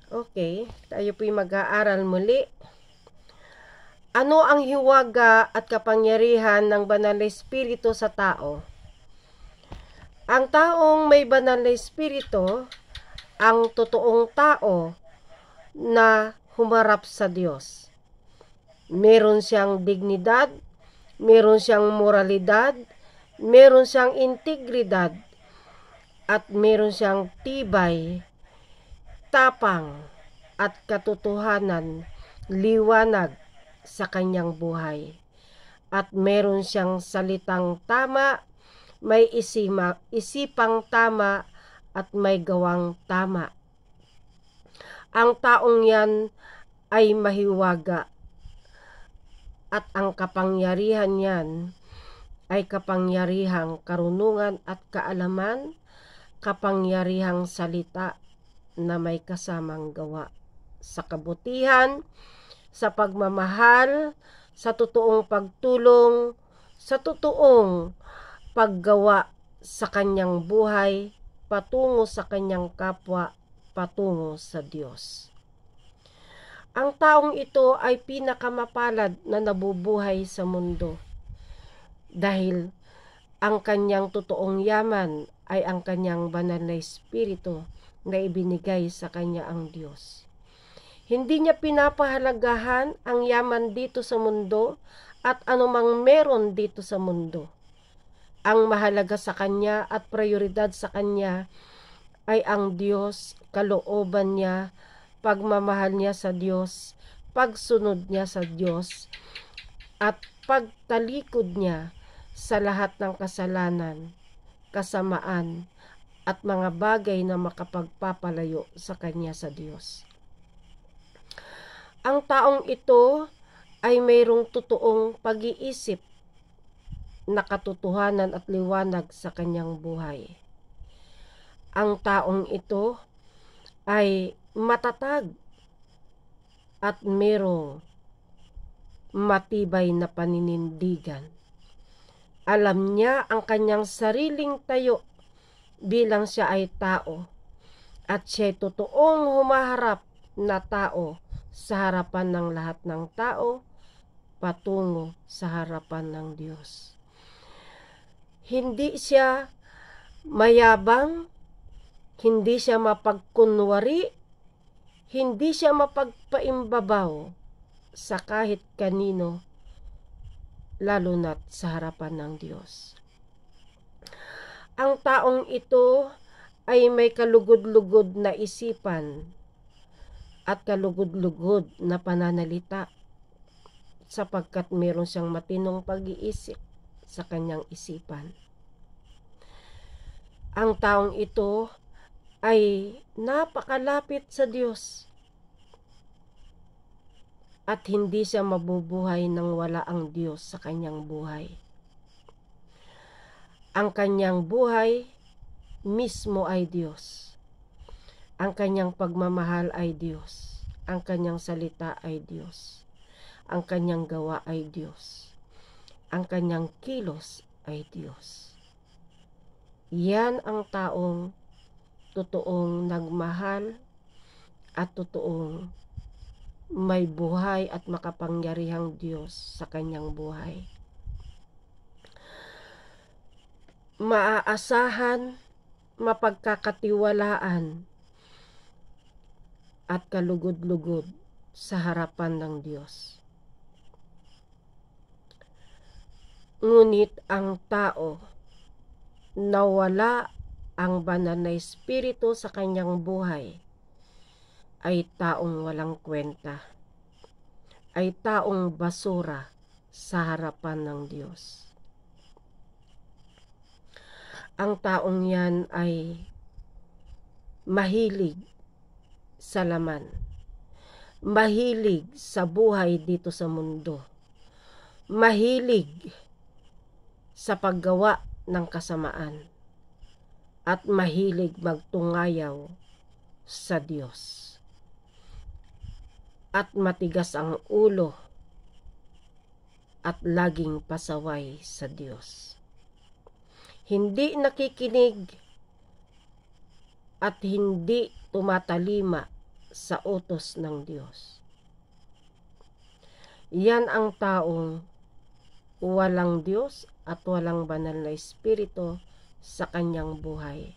Okay, tayo po'y mag-aaral muli. Ano ang hiwaga at kapangyarihan ng Banal na Espiritu sa tao? Ang taong may Banal na Espiritu, ang totoong tao na humarap sa Diyos. Meron siyang dignidad, meron siyang moralidad, meron siyang integridad, at meron siyang tibay, tapang, at katotohanan, liwanag sa kanyang buhay. At meron siyang salitang tama, may isipang tama, at may gawang tama. Ang taong yan ay mahiwaga, at ang kapangyarihan yan ay kapangyarihang karunungan at kaalaman, kapangyarihang salita na may kasamang gawa sa kabutihan, sa pagmamahal, sa totoong pagtulong, sa totoong paggawa sa kanyang buhay, patungo sa kanyang kapwa, patungo sa Diyos. Ang taong ito ay pinakamapalad na nabubuhay sa mundo dahil ang kanyang totoong yaman ay ang kanyang banal na espiritu na ibinigay sa kanya ang Diyos. Hindi niya pinapahalagahan ang yaman dito sa mundo at anumang meron dito sa mundo. Ang mahalaga sa kanya at prioridad sa kanya ay ang Diyos, kalooban niya, pagmamahal niya sa Diyos, pagsunod niya sa Diyos, at pagtalikod niya sa lahat ng kasalanan, kasamaan, at mga bagay na makapagpapalayo sa kanya sa Diyos. Ang taong ito ay mayroong totoong pag-iisip na katotohanan at liwanag sa kanyang buhay. Ang taong ito ay matatag at mayroong matibay na paninindigan. Alam niya ang kanyang sariling tayo bilang siya ay tao at siya ay totoong humaharap na tao sa harapan ng lahat ng tao patungo sa harapan ng Diyos. Hindi siya mayabang, hindi siya mapagkunwari, hindi siya mapagpaimbabaw sa kahit kanino, lalo na't sa harapan ng Diyos. Ang taong ito ay may kalugod-lugod na isipan at kalugod-lugod na pananalita sapagkat meron siyang matinong pag-iisip sa kanyang isipan. Ang taong ito ay napakalapit sa Diyos at hindi siya mabubuhay nang wala ang Diyos sa kanyang buhay. Ang kanyang buhay mismo ay Diyos. Ang kanyang pagmamahal ay Diyos. Ang kanyang salita ay Diyos. Ang kanyang gawa ay Diyos. Ang kanyang kilos ay Diyos. Yan ang taong totoong nagmahal at totoong may buhay at makapangyarihang Diyos sa kanyang buhay. Maaasahan, mapagkakatiwalaan, at kalugod-lugod sa harapan ng Diyos. Ngunit ang tao na wala ang banal na espiritu sa kanyang buhay ay taong walang kwenta, ay taong basura sa harapan ng Diyos. Ang taong yan ay mahilig sa laman, mahilig sa buhay dito sa mundo, mahilig sa paggawa ng kasamaan, at mahilig magtungayaw sa Diyos. At matigas ang ulo at laging pasaway sa Diyos. Hindi nakikinig at hindi tumatalima sa utos ng Diyos. Yan ang taong walang Diyos at walang banal na espiritu sa kanyang buhay.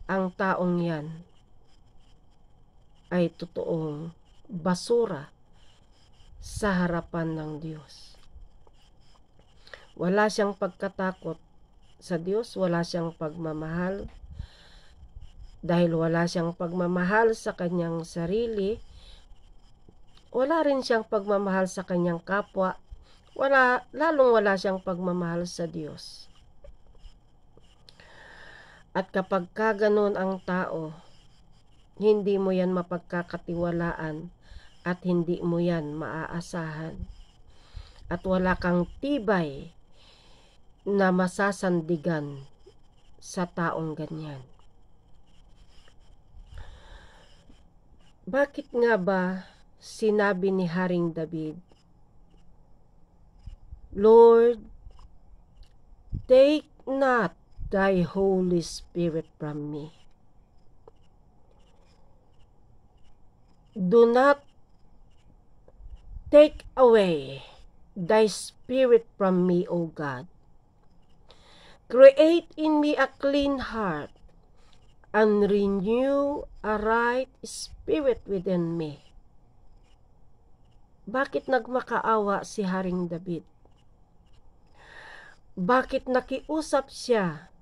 Ang taong yan ay totoong basura sa harapan ng Diyos. Wala siyang pagkatakot sa Diyos, wala siyang pagmamahal. Dahil wala siyang pagmamahal sa kanyang sarili, wala rin siyang pagmamahal sa kanyang kapwa, lalong wala siyang pagmamahal sa Diyos. At kapag kaganon ang tao, hindi mo yan mapagkakatiwalaan at hindi mo yan maaasahan. At wala kang tibay na masasandigan sa taong ganyan. Bakit nga ba sinabi ni Haring David, Lord, take not thy Holy Spirit from me. Do not take away thy spirit from me, O God. Create in me a clean heart and renew a right spirit within me. Bakit nagmakaawa si Haring David? Bakit nakiusap siya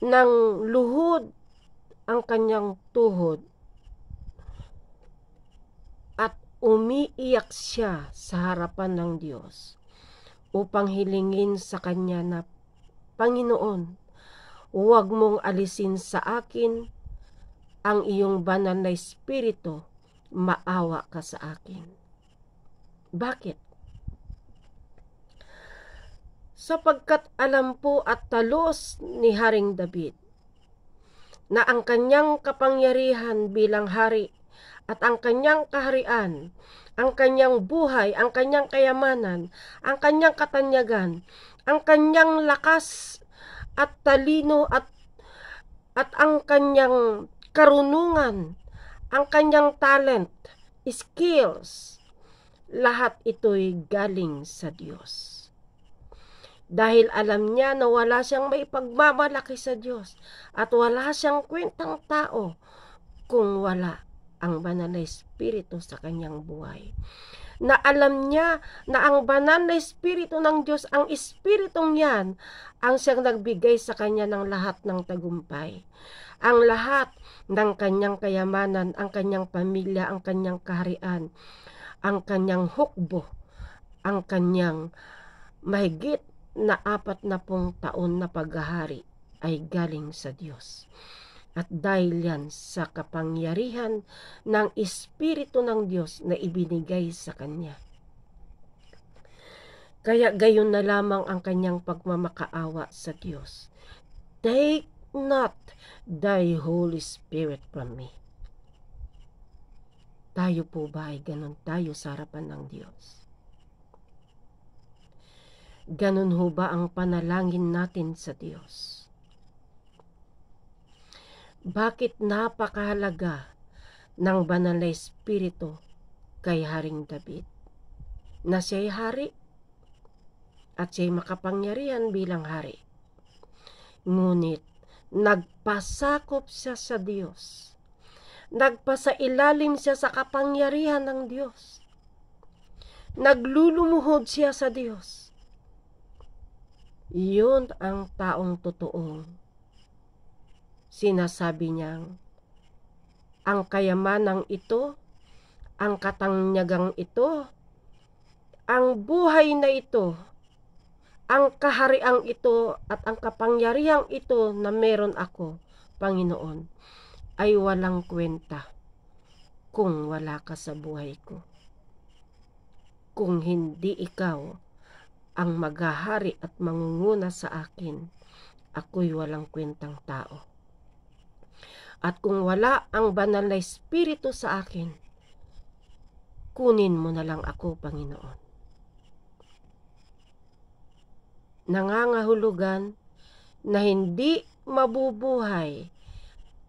ng luhod ang kanyang tuhod at umiiyak siya sa harapan ng Diyos upang hilingin sa kanya na, Panginoon, huwag mong alisin sa akin ang iyong banal na espiritu, maawa ka sa akin. Bakit? Sapagkat alam po at talos ni Haring David na ang kanyang kapangyarihan bilang hari at ang kanyang kaharian, ang kanyang buhay, ang kanyang kayamanan, ang kanyang katanyagan, ang kanyang lakas at talino at ang kanyang karunungan, ang kanyang talent, skills, lahat ito'y galing sa Diyos. Dahil alam niya na wala siyang maipagmamalaki sa Diyos at wala siyang kwentang tao kung wala ang banal na espiritu sa kanyang buhay. Na alam niya na ang banal na espiritu ng Diyos, ang espiritong yan, ang siyang nagbigay sa kanya ng lahat ng tagumpay. Ang lahat ng kanyang kayamanan, ang kanyang pamilya, ang kanyang kaharian, ang kanyang hukbo, ang kanyang mahigit na 40 taon na paghahari ay galing sa Diyos. At dahil yan sa kapangyarihan ng Espiritu ng Diyos na ibinigay sa Kanya. Kaya gayon na lamang ang kanyang pagmamakaawa sa Diyos. Take not thy Holy Spirit from me. Tayo po ba ay ganon tayo sa harapan ng Diyos? Ganon ho ba ang panalangin natin sa Diyos? Bakit napakahalaga ng banal na espiritu kay Haring David? Na siya'y hari at siya'y makapangyarihan bilang hari. Ngunit nagpasakop siya sa Diyos. Nagpasailalim siya sa kapangyarihan ng Diyos. Naglulumuhod siya sa Diyos. Yun ang taong totoong sinasabi niyang ang kayamanang ito, ang katanyagang ito, ang buhay na ito, ang kahariang ito at ang kapangyarihang ito na meron ako, Panginoon, ay walang kwenta kung wala ka sa buhay ko. Kung hindi ikaw ang maghahari at mangunguna sa akin, ako'y walang kwentang tao. At kung wala ang banal na espiritu sa akin, kunin mo na lang ako, Panginoon. Nangangahulugan na hindi mabubuhay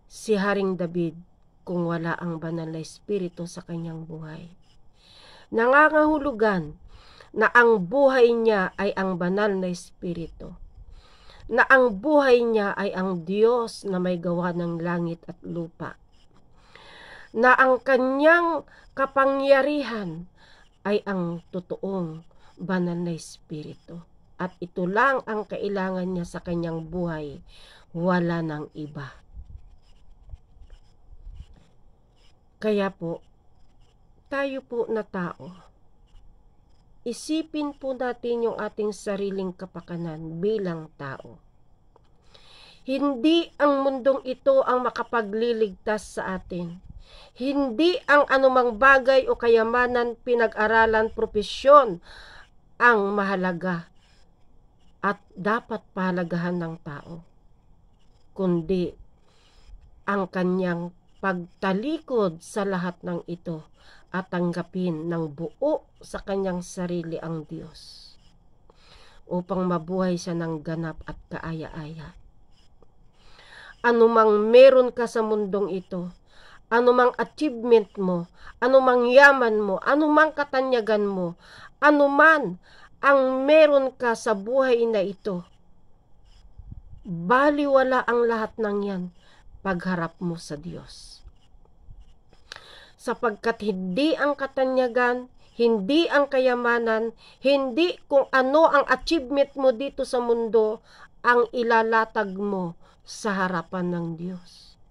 si Haring David kung wala ang banal na espiritu sa kanyang buhay. Nangangahulugan na ang buhay niya ay ang banal na espiritu, na ang buhay niya ay ang Diyos na may gawa ng langit at lupa, na ang kanyang kapangyarihan ay ang totoong banal na espiritu. At ito lang ang kailangan niya sa kanyang buhay, wala nang iba. Kaya po, tayo po na tao, isipin po natin yung ating sariling kapakanan bilang tao. Hindi ang mundong ito ang makapagliligtas sa atin. Hindi ang anumang bagay o kayamanan, pinag-aralan, propesyon ang mahalaga at dapat pahalagahan ng tao, kundi ang kanyang pagtalikod sa lahat ng ito at tanggapin ng buo sa kanyang sarili ang Diyos upang mabuhay siya ng ganap at kaaya-aya. Anumang meron ka sa mundong ito, anumang achievement mo, anumang yaman mo, anumang katanyagan mo, anuman ang meron ka sa buhay na ito, baliwala ang lahat ng yan pagharap mo sa Diyos. Sapagkat hindi ang katanyagan, hindi ang kayamanan, hindi kung ano ang achievement mo dito sa mundo ang ilalatag mo sa harapan ng Diyos,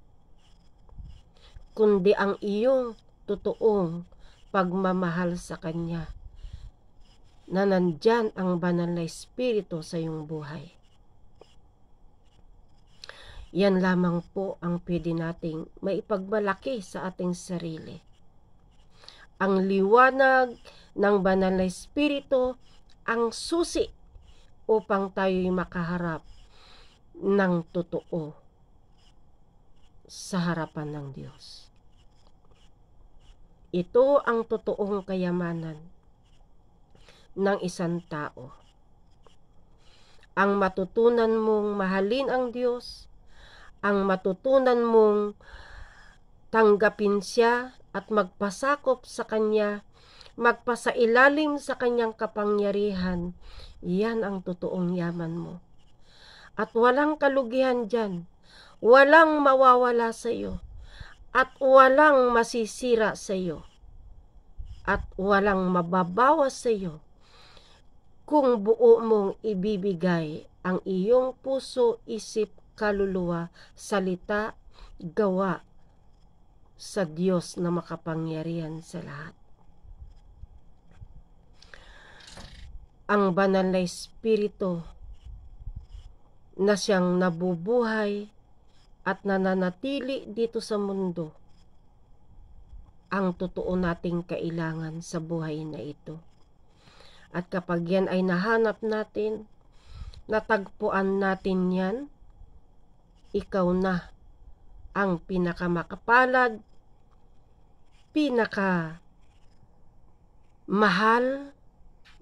kundi ang iyong totoong pagmamahal sa Kanya, na nandyan ang banal na espiritu sa iyong buhay. Yan lamang po ang pwede nating maipagmalaki sa ating sarili. Ang liwanag ng banal na espiritu ang susi upang tayo'y makaharap ng totoo sa harapan ng Diyos. Ito ang totoong kayamanan ng isang tao. Ang matutunan mong mahalin ang Diyos, ang matutunan mong tanggapin siya at magpasakop sa Kanya, magpasailalim sa Kanyang kapangyarihan, yan ang totoong yaman mo. At walang kalugihan dyan, walang mawawala sa iyo, at walang masisira sa iyo, at walang mababawas sa iyo kung buo mong ibibigay ang iyong puso, isip, kaluluwa, salita, gawa sa Diyos na makapangyarihan sa lahat. Ang banal na espiritu na siyang nabubuhay at nananatili dito sa mundo ang totoo nating kailangan sa buhay na ito. At kapag yan ay nahanap natin, natagpuan natin yan, ikaw na ang pinakamakapalag, pinakamahal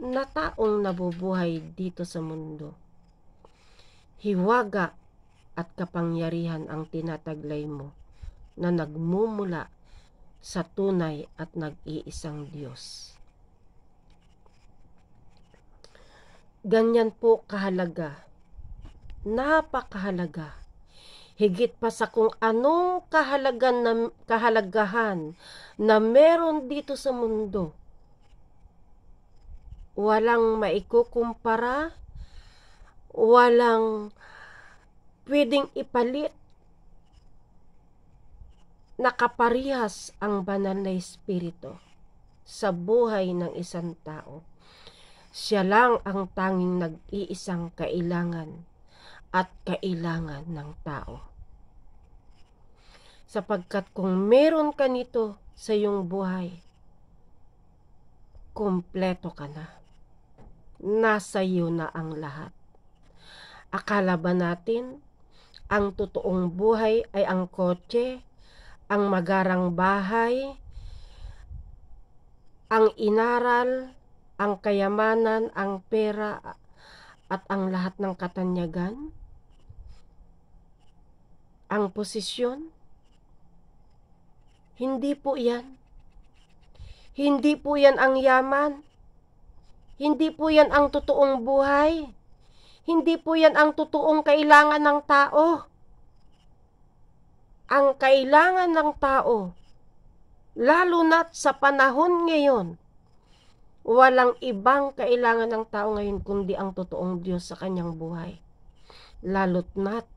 na taong nabubuhay dito sa mundo. Hiwaga at kapangyarihan ang tinataglay mo na nagmumula sa tunay at nag-iisang Diyos. Ganyan po kahalaga, napakahalaga, higit pa sa kung anong kahalagahan na meron dito sa mundo. Walang maikukumpara, walang pwedeng ipalit na kaparihas ang banal na espiritu sa buhay ng isang tao. Siya lang ang tanging nag-iisang kailangan at kailangan ng tao. Sapagkat kung meron ka nito sa iyong buhay, kumpleto ka na. Nasa iyo na ang lahat. Akala ba natin ang totoong buhay ay ang kotse, ang magarang bahay, ang inaral, ang kayamanan, ang pera, at ang lahat ng katanyagan? Ang posisyon? Hindi po yan. Hindi po yan ang yaman. Hindi po yan ang totoong buhay. Hindi po yan ang totoong kailangan ng tao. Ang kailangan ng tao, lalo na't sa panahon ngayon, walang ibang kailangan ng tao ngayon kundi ang totoong Diyos sa kanyang buhay. Lalo't na't